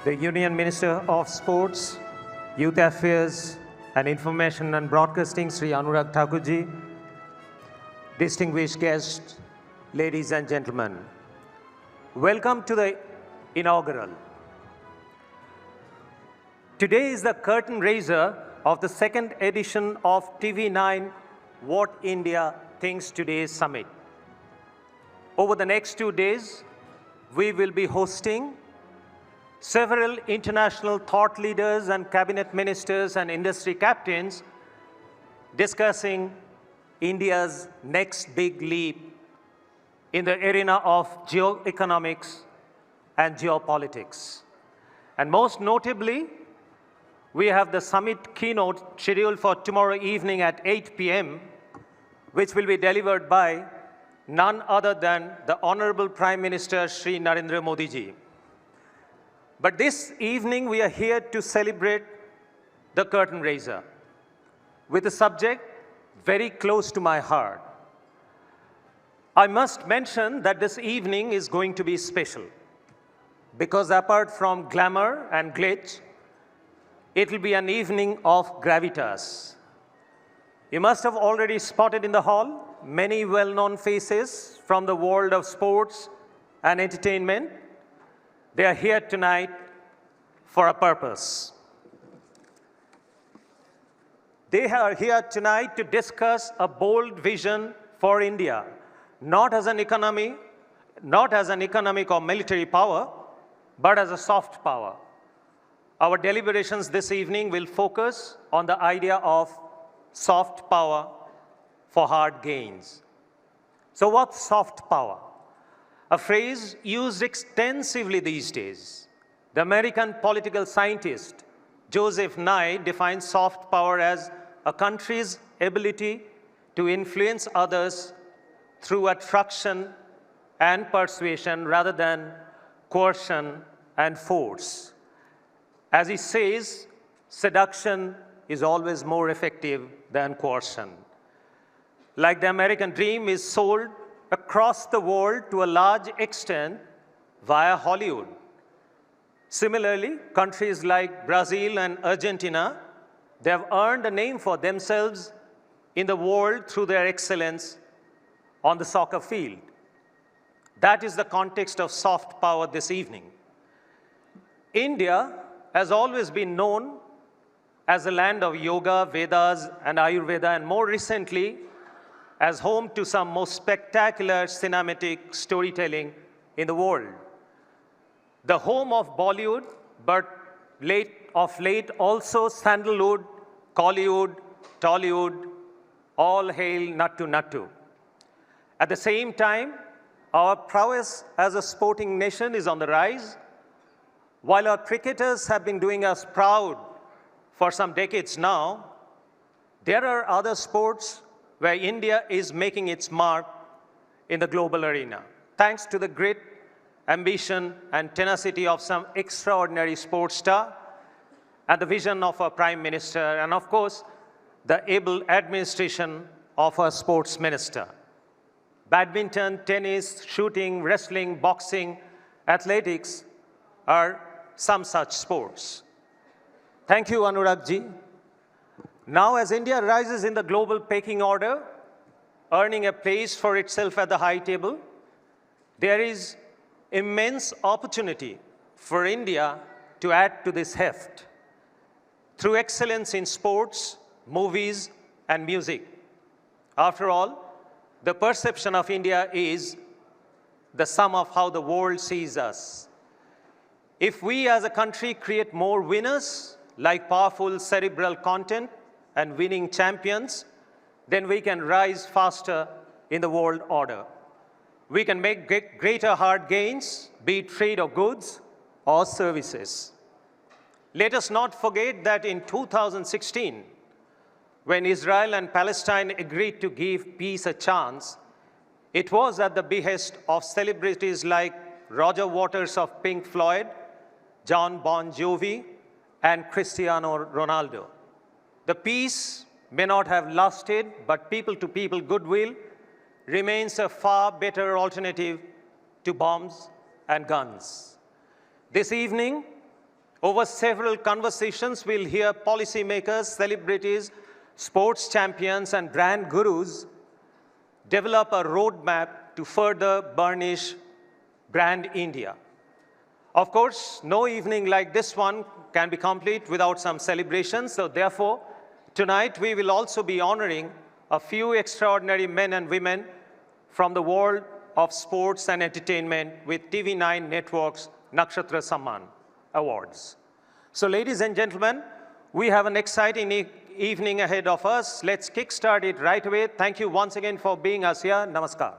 the Union Minister of Sports, Youth Affairs and Information and Broadcasting, Sri Anurag Thakurji, distinguished guests, ladies and gentlemen. Welcome to the inaugural. Today is the curtain raiser of the second edition of TV9 What India Thinks Today Summit. Over the next 2 days, we will be hosting several international thought leaders and cabinet ministers and industry captains discussing India's next big leap in the arena of geoeconomics and geopolitics. And most notably, we have the summit keynote scheduled for tomorrow evening at 8 p.m., which will be delivered by none other than the Honorable Prime Minister Sri Narendra Modi ji. But this evening, we are here to celebrate the curtain raiser with a subject very close to my heart. I must mention that this evening is going to be special because apart from glamour and glitz, it will be an evening of gravitas. You must have already spotted in the hall many well-known faces from the world of sports and entertainment. They are here tonight for a purpose. They are here tonight to discuss a bold vision for India, not as an economic or military power, but as a soft power. Our deliberations this evening will focus on the idea of soft power for hard gains. So what's soft power? A phrase used extensively these days. The American political scientist Joseph Nye defines soft power as a country's ability to influence others through attraction and persuasion rather than coercion and force. As he says, seduction is always more effective than coercion. Like the American dream is sold across the world to a large extent via Hollywood. Similarly, countries like Brazil and Argentina, they have earned a name for themselves in the world through their excellence on the soccer field. That is the context of soft power this evening. India has always been known as a land of yoga, Vedas, and Ayurveda, and more recently, as home to some most spectacular cinematic storytelling in the world. The home of Bollywood, but of late also Sandalwood, Collywood, Tollywood, all hail Nattu Nattu. At the same time, our prowess as a sporting nation is on the rise. While our cricketers have been doing us proud for some decades now, there are other sports where India is making its mark in the global arena, thanks to the grit, ambition, and tenacity of some extraordinary sports star, and the vision of our Prime Minister, and of course, the able administration of our sports minister. Badminton, tennis, shooting, wrestling, boxing, athletics are some such sports. Thank you, Anurag ji. Now, as India rises in the global pecking order, earning a place for itself at the high table, there is immense opportunity for India to add to this heft through excellence in sports, movies, and music. After all, the perception of India is the sum of how the world sees us. If we as a country create more winners, like powerful cerebral content and winning champions, then we can rise faster in the world order. We can make greater hard gains, be it trade of goods or services. Let us not forget that in 2016, when Israel and Palestine agreed to give peace a chance, it was at the behest of celebrities like Roger Waters of Pink Floyd, John Bon Jovi, and Cristiano Ronaldo. The peace may not have lasted, but people-to-people goodwill remains a far better alternative to bombs and guns. This evening, Over several conversations, we'll hear policymakers, celebrities, sports champions, and brand gurus develop a roadmap to further burnish brand India. Of course, no evening like this one can be complete without some celebrations. So therefore, tonight we will also be honoring a few extraordinary men and women from the world of sports and entertainment with TV9 Network's Nakshatra Samman Awards. So ladies and gentlemen, we have an exciting evening ahead of us. Let's kickstart it right away. Thank you once again for being us here. Namaskar.